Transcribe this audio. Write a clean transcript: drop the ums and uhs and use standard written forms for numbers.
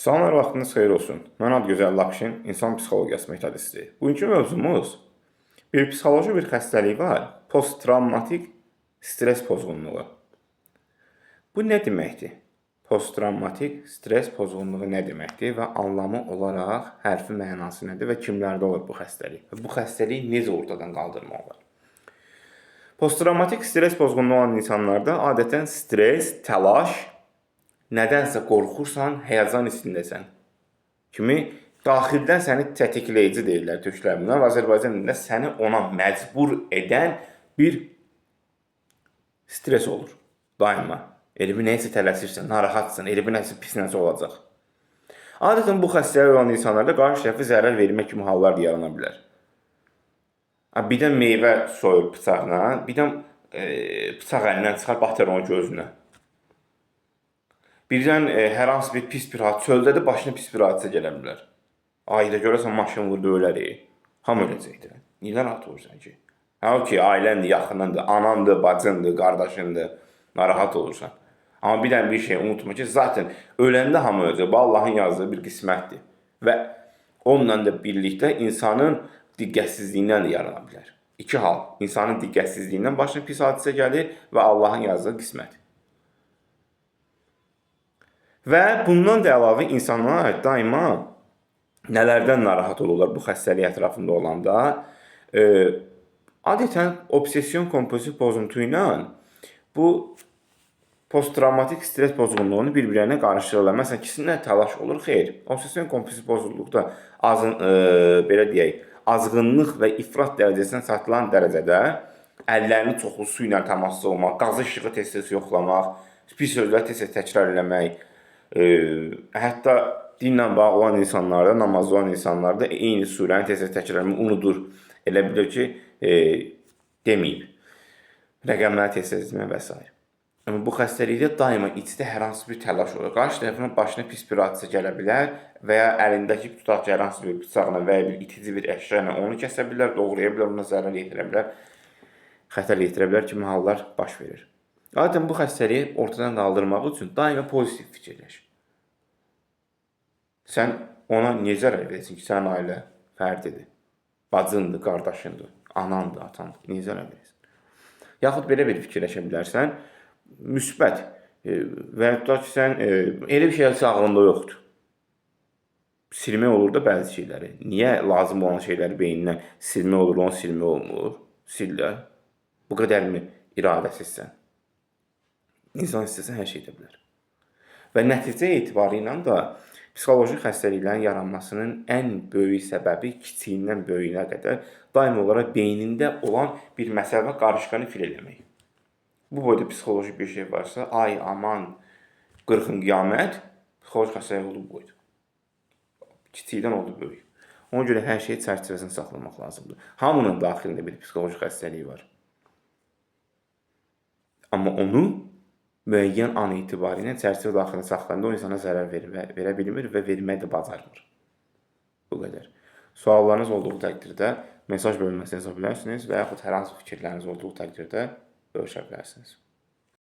Salamlar, vaxtınız xeyir olsun. Mən Adgözəl Lapşin, insan psixologiyası metodisti. Bugünkü mövzumuz bir psixoloji bir xəstəlik var. Posttravmatik stres pozğunluğu. Bu nə deməkdir? Posttravmatik stres pozğunluğu nə deməkdir və anlamı olaraq hərfi mənası nədir və kimlərdə olur bu xəstəlik? Və bu xəstəliyi necə ortadan qaldırmaq olar? Posttravmatik stres pozğunluğu olan insanlarda adətən stres, təlaş, nədənsə qorxursan, həyəcan içindəsən kimi daxildən səni tətikləyici deyirlər türklər buna və Azərbaycan dilində səni ona məcbur edən bir stres olur daima. Elə bir nəyəsə tələsirsən, narahatsan, elə bir nəyəsə pis nəsə olacaq. Adətən bu xəstəlik olan insanlarda qarşı tərəfə zərər vermə kimi hallar yarana bilər. Birdən meyvə soyur bıçaqla, birdən bıçaq əlindən çıxar, batır onun gözünə. Birdən hər hansı bir pis bir hadisə, çöldə də başına pis bir hadisə gələ bilər. Ayda görəsən maşın vurdu, ölərik. Hamı öləcəkdir. Niyə narahat olursan ki? Ki, ailəndir, yaxınındır, anandır, bacındır, qardaşındır, narahat olursan. Amma bir dənə bir şey unutma ki, zaten öləndə hamı öləcək. Bu Allahın yazdığı bir qismətdir. Və onunla da birlikdə insanın diqqətsizliyindən də yarana bilər. İki hal. İnsanın diqqətsizliyindən başına pis hadisə gəlir və Allahın yazdığı qismət. Və bundan da əlavə insanlar daima nələrdən narahat olurlar bu xəstəlik ətrafında olanda? Adətən obsession kompulsiv pozuntu ilə bu posttravmatik stres pozğunluğunu bir-birlərinə qarışdırırlar. Məsələn, ikisində təlaş olur, xeyr. Obsession kompulsiv pozğunluqda belə deyək, azğınlıq və ifrat dərəcəsinə çatılan dərəcədə əllərini çoxlu su ilə təmaslı olmaq, qazı işığı tez-tez yoxlamaq, pis sözlər tez-tez təkrar eləmək, hətta dinlə bağlı olan insanlarda, namazlı olan insanlarda eyni surəni tez-tez təkrar eləmək unudur. Elə bilir ki, deməyib. Rəqəmləri tez-tez etmək və s. Amma bu xəstəlikdə daima içdə hər hansı bir təlaş olur. Qarşı tərəfinin başına pis bir hadisə gələ bilər və ya əlindəki tutaq ki, hər hansı bir bıçaqla və ya bir itici bir əşya ilə onu kəsə bilər, doğraya bilər, ona zərər yetirə bilər, xətər yetirə bilər kimi hallar baş verir. Adətən bu xəstəliyi ortadan qaldırmaq üçün daima pozitiv fikirləş. Sən ona niyə zərər verəsin ki, sənin ailə fərdidir, bacındır, qardaşındır, anandır, atandır, niyə zərər verəsin? Yaxud belə bir fikirləşə bilərsən, müsbət və ya ki, sən elə bir şey ağlında yoxdur. Silmək olur da bəzi şeyləri. Niyə lazım olan şeyləri beynindən silmək olur, onu silmək olmur? Sil də. Bu qədərmi iradəsizsən? İnsan istəsə hər şey edə bilər. Və nəticə etibarı ilə də psixoloji xəstəliklərin yaranmasının ən böyük səbəbi kiçiyindən böyüyünə qədər daim olaraq beynində olan bir məsələ və qarışqanı fil eləmək. Bu boyda psixoloji bir şey varsa, ay, aman, qırxın qiyamət, psixoloji xəstəlik oldu bu boyda. Kiçikdən oldu böyük. Ona görə hər şeyi çərçivəsini saxlamaq lazımdır. Hamının daxilində bir psixoloji xəstəliyi var. Amma onu müəyyən an etibarı ilə çərçivə daxilində saxlayanda o insana zərər verə bilmir və verməyi də bacarmır. Bu qədər. Suallarınız olduğu təqdirdə mesaj bölməsinə yazа bilərsiniz və yaxud hər hansı fikirləriniz olduğu təqdirdə görüşə bilərsiniz.